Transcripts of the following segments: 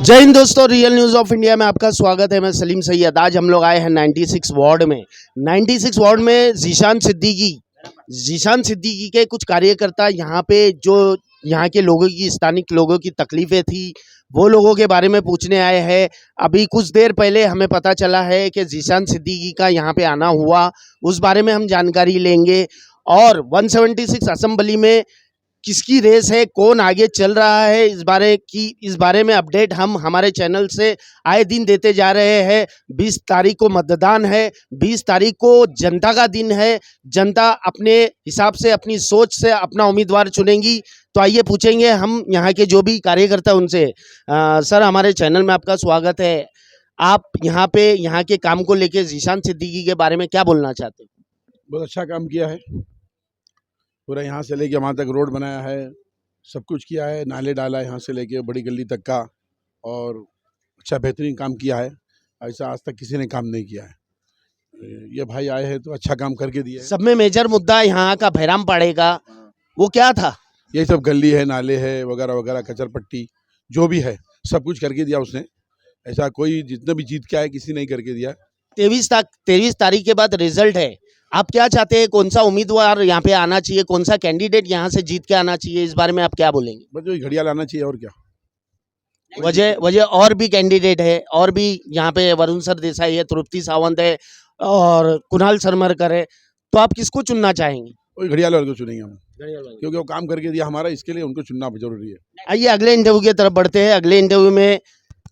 जय हिंद दोस्तों, real news of India में आपका स्वागत है। मैं सलीम सैयद। आज हम लोग आए हैं 96 वार्ड में। 96 वार्ड में जीशान सिद्दीकी के कुछ कार्यकर्ता यहाँ पे जो यहाँ के लोगों की, स्थानिक लोगों की तकलीफें थी, वो लोगों के बारे में पूछने आए हैं। अभी कुछ देर पहले हमें पता चला है कि जीशान सिद्दीकी का यहाँ पे आना हुआ, उस बारे में हम जानकारी लेंगे। और 176 असेंबली में किसकी रेस है, कौन आगे चल रहा है, इस बारे में अपडेट हम हमारे चैनल से आए दिन देते जा रहे हैं। 20 तारीख को मतदान है, 20 तारीख को जनता का दिन है। जनता अपने हिसाब से, अपनी सोच से अपना उम्मीदवार चुनेंगी। तो आइए पूछेंगे हम यहाँ के जो भी कार्यकर्ता उनसे। सर, हमारे चैनल में आपका स्वागत है। आप यहाँ पे यहाँ के काम को लेके जीशान सिद्दीकी के बारे में क्या बोलना चाहते हैं? बहुत अच्छा काम किया है। पूरा यहाँ से लेके वहाँ तक रोड बनाया है, सब कुछ किया है, नाले डाला है यहाँ से लेके बड़ी गली तक का, और अच्छा बेहतरीन काम किया है। ऐसा आज तक किसी ने काम नहीं किया है। ये भाई आए हैं तो अच्छा काम करके दिए। सब में मेजर मुद्दा यहाँ का भैराम पड़ेगा, वो क्या था? ये सब गली है, नाले है, वगैरह वगैरह, कचर पट्टी जो भी है सब कुछ करके दिया उसने। ऐसा कोई जितना भी जीत के आए किसी नहीं करके दिया। 23 तारीख के बाद रिजल्ट है। आप क्या चाहते हैं, कौन सा उम्मीदवार यहाँ पे आना चाहिए, कौन सा कैंडिडेट यहाँ से जीत के आना चाहिए, इस बारे में आप क्या बोलेंगे? बस वही घड़ियाल आना चाहिए, और क्या। वजह और भी कैंडिडेट है, और भी यहाँ पे वरुण सर देसाई है, तृप्ति सावंत है और कुणाल सरमरकर है। तो आप किसको चुनना चाहेंगे? वही घड़ियाल वाले को चुनेंगे हम, क्योंकि वो काम करके दिया हमारा, इसके लिए उनको चुनना जरूरी है। आइए अगले इंटरव्यू की तरफ बढ़ते हैं। अगले इंटरव्यू में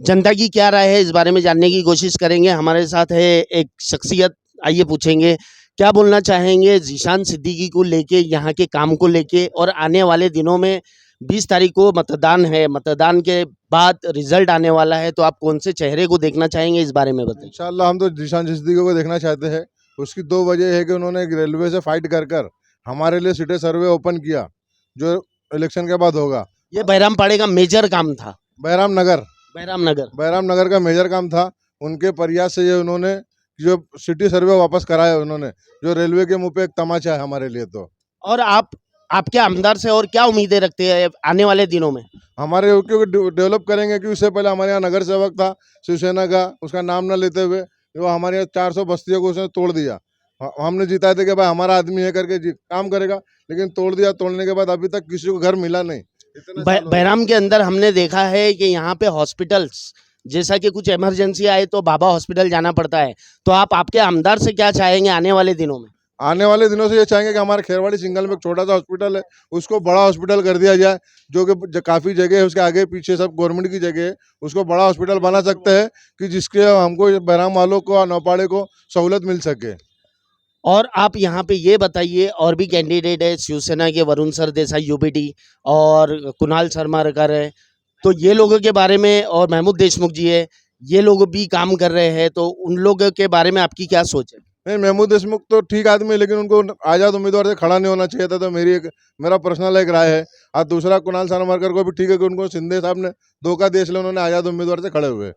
जनता की क्या राय है, इस बारे में जानने की कोशिश करेंगे। हमारे साथ है एक शख्सियत, आइए पूछेंगे क्या बोलना चाहेंगे जीशान सिद्दीकी को लेके, यहाँ के काम को लेके। और आने वाले दिनों में 20 तारीख को मतदान है, मतदान के बाद रिजल्ट आने वाला है, तो आप कौन से चेहरे को देखना चाहेंगे, इस बारे में बताइए। इंशाल्लाह हम तो जीशान सिद्दीकी को देखना चाहते हैं। उसकी दो वजह है कि उन्होंने रेलवे से फाइट कर हमारे लिए सिटी सर्वे ओपन किया, जो इलेक्शन के बाद होगा। ये बहरामपाड़े का मेजर काम था। बहराम नगर का मेजर काम था। उनके प्रयास से ये उन्होंने जो सिटी सर्वे वापस कराया उन्होंने, जो रेलवे के मुंह पे एक तमाचा है हमारे लिए। तो और आपके आमदार से और क्या उम्मीदें रखते हैं आने वाले दिनों में? हमारे क्योंकि डेवलप करेंगे कि उससे पहले हमारे यहाँ नगर सेवक था शिवसेना का, उसका नाम न लेते हुए वो हमारे यहाँ 400 बस्तियों को उसने तोड़ दिया। हमने जिताए थे कि भाई हमारा आदमी है करके काम करेगा, लेकिन तोड़ दिया। तोड़ने के बाद अभी तक किसी को घर मिला नहीं। बहराम के अंदर हमने देखा है कि यहाँ पे हॉस्पिटल्स, जैसा कि कुछ इमरजेंसी आए तो बाबा हॉस्पिटल जाना पड़ता है। तो आप आपके आमदार से क्या चाहेंगे आने वाले दिनों में? आने वाले दिनों से ये चाहेंगे कि हमारे खेरवाड़ी सिंगल में एक छोटा सा हॉस्पिटल है, उसको बड़ा हॉस्पिटल कर दिया जाए। जो कि काफ़ी जगह है उसके आगे पीछे सब गवर्नमेंट की जगह है, उसको बड़ा हॉस्पिटल बना सकते हैं कि जिसके हमको बहराम वालों को और नौपाड़े को सहूलत मिल सके। और आप यहाँ पे ये बताइए, और भी कैंडिडेट है शिवसेना के, वरुण सर देसाई यूपीटी और कुणाल सरमारकर है, तो ये लोगों के बारे में, और महमूद देशमुख जी है, ये लोग भी काम कर रहे हैं, तो उन लोगों के बारे में आपकी क्या सोच है? नहीं, महमूद देशमुख तो ठीक आदमी है, लेकिन उनको आज़ाद उम्मीदवार से खड़ा नहीं होना चाहिए था। तो मेरा पर्सनल एक राय है। और दूसरा कुणाल सरमरकर को भी ठीक है कि उनको शिंदे साहब ने धोखा दिया, इसलिए उन्होंने आज़ाद उम्मीदवार से खड़े हुए।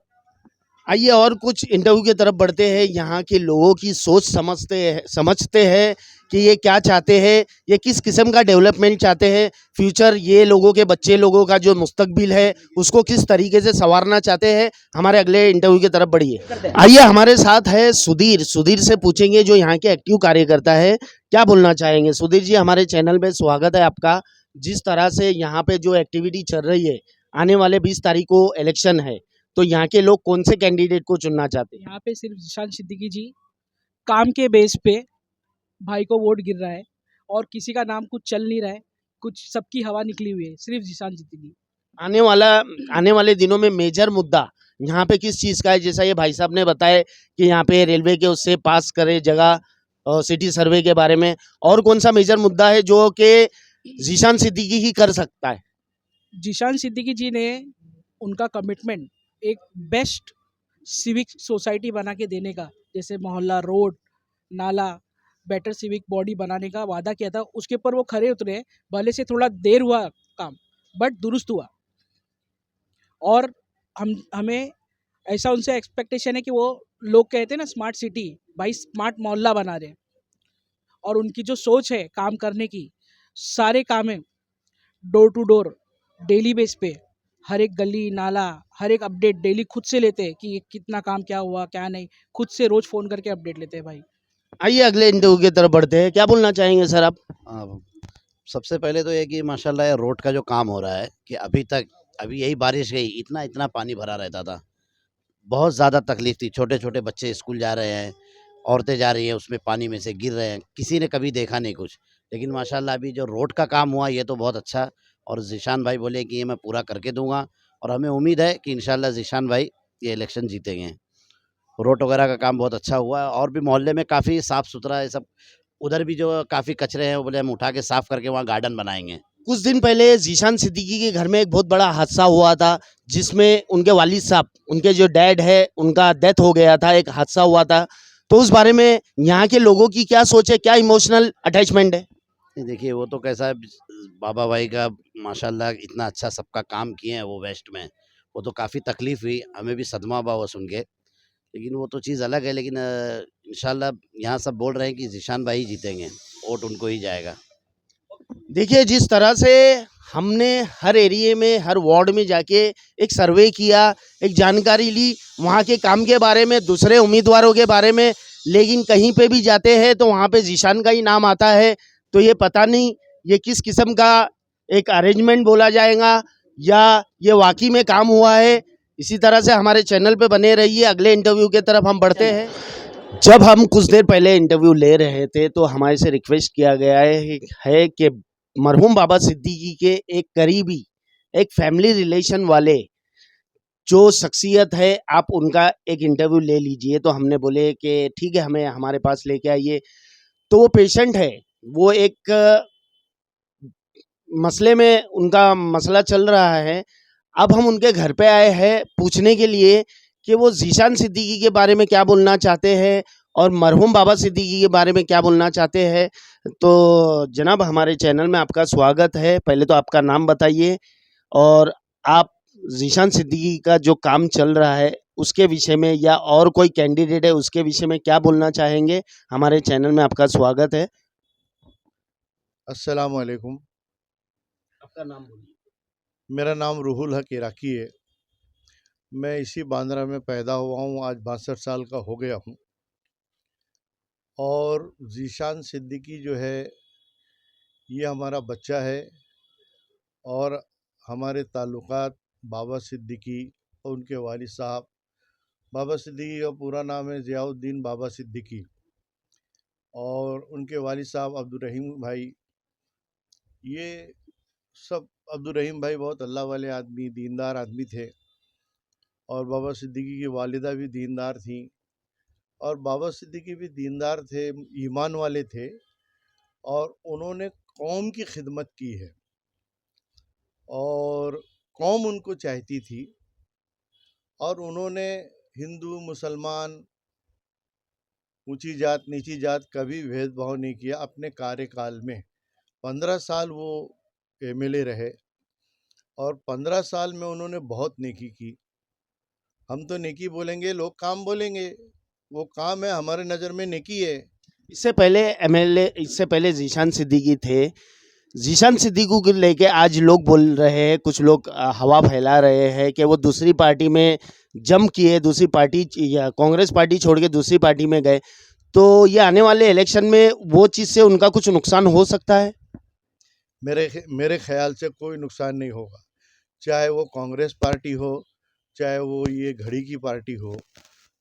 आइए और कुछ इंटरव्यू की तरफ बढ़ते हैं। यहाँ के लोगों की सोच समझते हैं कि ये क्या चाहते हैं, ये किस किस्म का डेवलपमेंट चाहते हैं, फ्यूचर ये लोगों के, बच्चे लोगों का जो मुस्तकबिल है उसको किस तरीके से संवारना चाहते हैं। हमारे अगले इंटरव्यू की तरफ बढ़िए। आइए हमारे साथ है सुधीर से पूछेंगे, जो यहाँ के एक्टिव कार्यकर्ता है, क्या बोलना चाहेंगे। सुधीर जी, हमारे चैनल में स्वागत है आपका। जिस तरह से यहाँ पे जो एक्टिविटी चल रही है, आने वाले 20 तारीख को इलेक्शन है, तो यहाँ के लोग कौन से कैंडिडेट को चुनना चाहते हैं? यहाँ पे सिर्फ जीशान सिद्दीकी जी काम के बेस पे भाई को वोट गिर रहा है, और किसी का नाम कुछ चल नहीं रहा है, कुछ सबकी हवा निकली हुई है, सिर्फ जीशान सिद्दीकी। आने वाले दिनों में मेजर मुद्दा यहाँ पे किस चीज़ का है? जैसा ये भाई साहब ने बताया कि यहाँ पे रेलवे के उससे पास करे जगह, और सिटी सर्वे के बारे में, और कौन सा मेजर मुद्दा है जो कि जीशान सिद्दीकी ही कर सकता है? जीशान सिद्दीकी जी ने, उनका कमिटमेंट एक बेस्ट सिविक सोसाइटी बना के देने का, जैसे मोहल्ला, रोड, नाला, बेटर सिविक बॉडी बनाने का वादा किया था, उसके ऊपर वो खरे उतरे। भले से थोड़ा देर हुआ काम, बट दुरुस्त हुआ। और हमें ऐसा उनसे एक्सपेक्टेशन है कि वो, लोग कहते हैं ना स्मार्ट सिटी, भाई स्मार्ट मोहल्ला बना रहे हैं। और उनकी जो सोच है काम करने की, सारे काम है door to door, daily base पे हर एक गली नाला हर एक अपडेट डेली खुद से लेते हैं कि ये कितना काम क्या हुआ क्या नहीं, खुद से रोज फ़ोन करके अपडेट लेते हैं भाई। आइए अगले इंटरव्यू की तरफ बढ़ते हैं। क्या बोलना चाहेंगे सर आप? हाँ, सबसे पहले तो ये कि माशाल्लाह ये रोड का जो काम हो रहा है कि अभी यही बारिश गई इतना इतना पानी भरा रहता था, बहुत ज़्यादा तकलीफ थी। छोटे छोटे बच्चे स्कूल जा रहे हैं, औरतें जा रही हैं उसमें पानी में से गिर रहे हैं, किसी ने कभी देखा नहीं कुछ। लेकिन माशाल्लाह अभी जो रोड का काम हुआ ये तो बहुत अच्छा, और ज़ीशान भाई बोले कि ये मैं पूरा करके दूंगा, और हमें उम्मीद है कि इंशाल्लाह ज़ीशान भाई ये इलेक्शन जीतेंगे। रोड वगैरह का काम बहुत अच्छा हुआ है, और भी मोहल्ले में काफ़ी साफ़ सुथरा है सब। उधर भी जो काफ़ी कचरे हैं वो बोले हम उठा के साफ़ करके वहाँ गार्डन बनाएंगे। कुछ दिन पहले जीशान सिद्दीकी के घर में एक बहुत बड़ा हादसा हुआ था, जिसमें उनके वालिद साहब, उनके जो डैड है, उनका डेथ हो गया था, एक हादसा हुआ था। तो उस बारे में यहाँ के लोगों की क्या सोच है, क्या इमोशनल अटैचमेंट है? नहीं, देखिए वो तो कैसा है, बाबा भाई का माशाल्लाह इतना अच्छा सबका काम किए हैं वो वेस्ट में, वो तो काफ़ी तकलीफ़ हुई, हमें भी सदमा हुआ वो सुन के। लेकिन वो तो चीज़ अलग है, लेकिन इंशाल्लाह यहाँ सब बोल रहे हैं कि ज़ीशान भाई जीतेंगे, वोट उनको ही जाएगा। देखिए, जिस तरह से हमने हर एरिया में, हर वार्ड में जाके एक सर्वे किया, एक जानकारी ली वहाँ के काम के बारे में, दूसरे उम्मीदवारों के बारे में, लेकिन कहीं पे भी जाते हैं तो वहाँ पे ज़ीशान का ही नाम आता है। तो ये पता नहीं ये किस किस्म का एक अरेंजमेंट बोला जाएगा या ये वाकई में काम हुआ है। इसी तरह से हमारे चैनल पे बने रहिए। अगले इंटरव्यू की तरफ हम बढ़ते हैं। जब हम कुछ देर पहले इंटरव्यू ले रहे थे तो हमारे से रिक्वेस्ट किया गया है कि मरहूम बाबा सिद्दीकी के एक करीबी, एक फैमिली रिलेशन वाले जो शख्सियत है, आप उनका एक इंटरव्यू ले लीजिए। तो हमने बोले कि ठीक है, हमें हमारे पास लेके आइए। तो वो पेशेंट है, वो एक मसले में उनका मसला चल रहा है। अब हम उनके घर पे आए हैं पूछने के लिए कि वो ज़ीशान सिद्दीकी के बारे में क्या बोलना चाहते हैं और मरहूम बाबा सिद्दीकी के बारे में क्या बोलना चाहते हैं। तो जनाब, हमारे चैनल में आपका स्वागत है। पहले तो आपका नाम बताइए और आप ज़ीशान सिद्दीकी का जो काम चल रहा है उसके विषय में, या और कोई कैंडिडेट है उसके विषय में क्या बोलना चाहेंगे। हमारे चैनल में आपका स्वागत है। अस्सलाम वालेकुम। आपका नाम बोलिए। मेरा नाम रूहुल हक इराकी है। मैं इसी बांद्रा में पैदा हुआ हूँ, आज 62 साल का हो गया हूँ। और ज़ीशान सिद्दीकी जो है ये हमारा बच्चा है, और हमारे ताल्लुकात बाबा सिद्दीकी और उनके वालिद साहब, बाबा सिद्दीकी का पूरा नाम है ज़ियाउद्दीन बाबा सिद्दीकी, और उनके वालिद साहब अब्दुर्रहीम भाई, ये सब अब्दुर्रहीम भाई बहुत अल्लाह वाले आदमी, दीनदार आदमी थे। और बाबा सिद्दीकी की वालिदा भी दीनदार थीं, और बाबा सिद्दीकी भी दीनदार थे, ईमान वाले थे, और उन्होंने कौम की खिदमत की है, और कौम उनको चाहती थी, और उन्होंने हिंदू मुसलमान, ऊंची जात नीची जात कभी भेदभाव नहीं किया। अपने कार्यकाल में 15 साल वो एमएलए रहे, और 15 साल में उन्होंने बहुत नेकी की। हम तो नेकी बोलेंगे, लोग काम बोलेंगे, वो काम है, हमारे नज़र में नेकी है। इससे पहले एमएलए, इससे पहले ज़ीशान सिद्दीकी थे। ज़ीशान सिद्दीकी को लेके आज लोग बोल रहे हैं, कुछ लोग हवा फैला रहे हैं कि वो दूसरी पार्टी में जंप किए, दूसरी पार्टी या कांग्रेस पार्टी छोड़ के दूसरी पार्टी में गए। तो ये आने वाले इलेक्शन में वो चीज़ से उनका कुछ नुकसान हो सकता है? मेरे ख्याल से कोई नुकसान नहीं होगा, चाहे वो कांग्रेस पार्टी हो, चाहे वो ये घड़ी की पार्टी हो।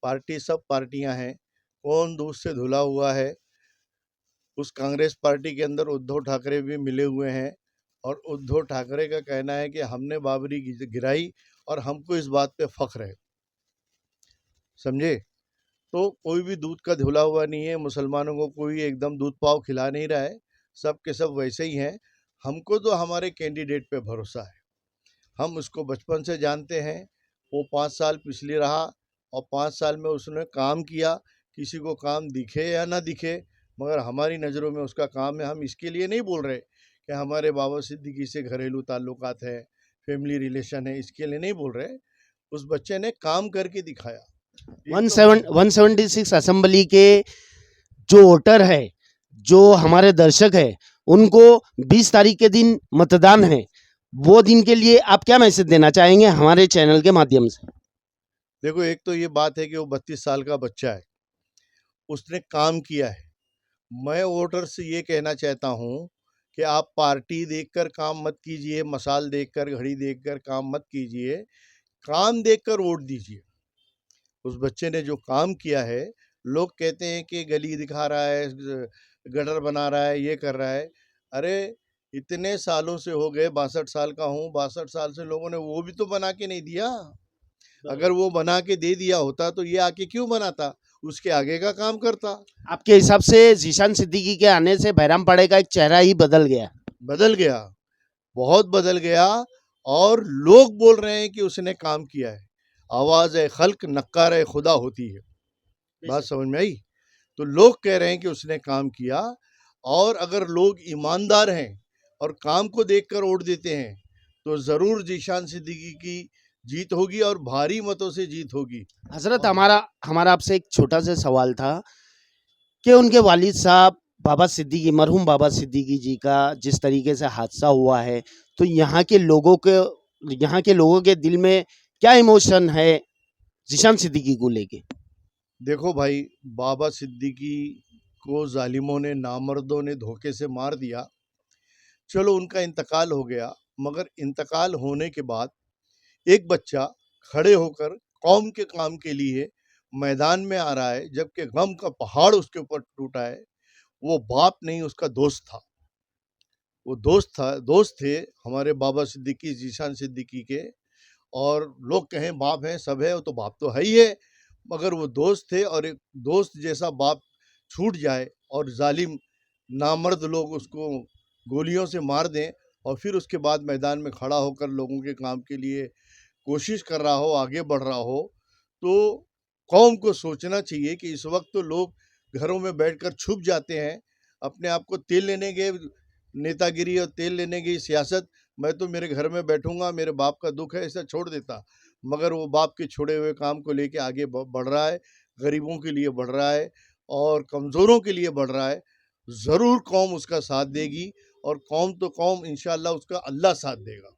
पार्टी सब पार्टियां हैं, कौन दूध से धुला हुआ है। उस कांग्रेस पार्टी के अंदर उद्धव ठाकरे भी मिले हुए हैं, और उद्धव ठाकरे का कहना है कि हमने बाबरी गिराई और हमको इस बात पे फख्र है, समझे। तो कोई भी दूध का धुला हुआ नहीं है, मुसलमानों को कोई एकदम दूध पाव खिला नहीं रहा है, सब के सब वैसे ही हैं। हमको तो हमारे कैंडिडेट पे भरोसा है, हम उसको बचपन से जानते हैं। वो 5 साल पिछले रहा, और 5 साल में उसने काम किया, किसी को काम दिखे या ना दिखे, मगर हमारी नज़रों में उसका काम है। हम इसके लिए नहीं बोल रहे कि हमारे बाबा सिद्दीकी से घरेलू ताल्लुकात है, फैमिली रिलेशन है, इसके लिए नहीं बोल रहे। उस बच्चे ने काम करके दिखाया। 176 असेंबली के जो वोटर है, जो हमारे दर्शक है, उनको 20 तारीख के दिन मतदान है। वो दिन के लिए आप क्या मैसेज देना चाहेंगे हमारे चैनल के माध्यम से? देखो, एक तो ये बात है कि वो 32 साल का बच्चा है, उसने काम किया है। मैं वोटर से ये कहना चाहता हूँ कि आप पार्टी देखकर काम मत कीजिए, मसाल देखकर, घड़ी देखकर काम मत कीजिए, काम देखकर वोट दीजिए। उस बच्चे ने जो काम किया है, लोग कहते हैं कि गली दिखा रहा है, गटर बना रहा है, ये कर रहा है। अरे इतने सालों से हो गए, 62 साल का हूँ, 62 साल से लोगों ने वो भी तो बना के नहीं दिया। अगर वो बना के दे दिया होता तो ये आके क्यों बनाता, उसके आगे का काम करता। आपके हिसाब से जीशान सिद्दीकी के आने से बहरामपाड़े का एक चेहरा ही बदल गया? बदल गया, बहुत बदल गया, और लोग बोल रहे हैं कि उसने काम किया है। आवाज़ खल्क नक्कार खुदा होती है, बात समझ में आई? तो लोग कह रहे हैं कि उसने काम किया, और अगर लोग ईमानदार हैं और काम को देखकर वोट देते हैं तो ज़रूर जीशान सिद्दीकी की जीत होगी, और भारी मतों से जीत होगी। हजरत, हमारा आपसे एक छोटा सा सवाल था कि उनके वालिद साहब बाबा सिद्दीकी, मरहूम बाबा सिद्दीकी जी का जिस तरीके से हादसा हुआ है, तो यहाँ के लोगों के दिल में क्या इमोशन है जीशान सिद्दीकी को लेके? देखो भाई, बाबा सिद्दीकी को जालिमों ने, नामर्दों ने धोखे से मार दिया। चलो उनका इंतकाल हो गया, मगर इंतकाल होने के बाद एक बच्चा खड़े होकर कौम के काम के लिए मैदान में आ रहा है, जबकि गम का पहाड़ उसके ऊपर टूटा है। वो बाप नहीं, उसका दोस्त था। वो दोस्त थे हमारे बाबा सिद्दीकी, जीशान सिद्दीकी के। और लोग कहें बाप हैं, सब है, वो तो बाप तो है ही है, मगर वो दोस्त थे। और एक दोस्त जैसा बाप छूट जाए और जालिम नामर्द लोग उसको गोलियों से मार दें, और फिर उसके बाद मैदान में खड़ा होकर लोगों के काम के लिए कोशिश कर रहा हो, आगे बढ़ रहा हो, तो कौम को सोचना चाहिए कि इस वक्त तो लोग घरों में बैठकर छुप जाते हैं, अपने आप को तेल लेने गए नेतागिरी और तेल लेने की सियासत। मैं तो मेरे घर में बैठूंगा, मेरे बाप का दुख है, ऐसा छोड़ देता। मगर वो बाप के छोड़े हुए काम को लेके आगे बढ़ रहा है, गरीबों के लिए बढ़ रहा है और कमज़ोरों के लिए बढ़ रहा है। ज़रूर कौम उसका साथ देगी, और कौम तो कौम, इंशाअल्लाह उसका अल्लाह साथ देगा।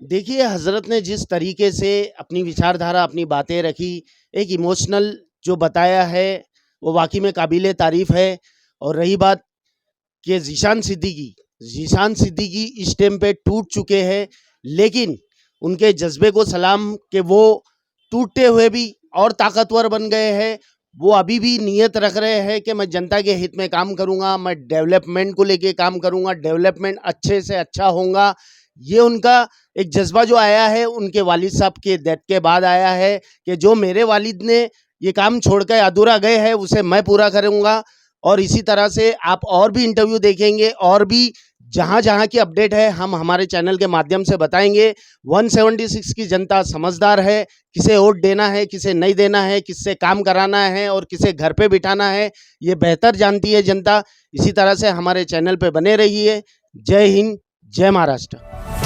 देखिए, हजरत ने जिस तरीके से अपनी विचारधारा, अपनी बातें रखी, एक इमोशनल जो बताया है, वो वाकई में काबिले तारीफ है। और रही बात कि जीशान सिद्दीकी इस टाइम पे टूट चुके हैं, लेकिन उनके जज्बे को सलाम कि वो टूटते हुए भी और ताकतवर बन गए हैं। वो अभी भी नियत रख रहे हैं कि मैं जनता के हित में काम करूंगा, मैं डेवलपमेंट को लेके काम करूंगा, डेवलपमेंट अच्छे से अच्छा होगा। ये उनका एक जज्बा जो आया है उनके वालिद साहब के डेथ के बाद आया है कि जो मेरे वालिद ने ये काम छोड़कर अधूरा गए हैं उसे मैं पूरा करूंगा। और इसी तरह से आप और भी इंटरव्यू देखेंगे, और भी जहां की अपडेट है हम हमारे चैनल के माध्यम से बताएंगे। 176 की जनता समझदार है, किसे वोट देना है, किसे नहीं देना है, किससे काम कराना है और किसे घर पे बिठाना है, ये बेहतर जानती है जनता। इसी तरह से हमारे चैनल पे बने रहिए। जय हिंद, जय महाराष्ट्र।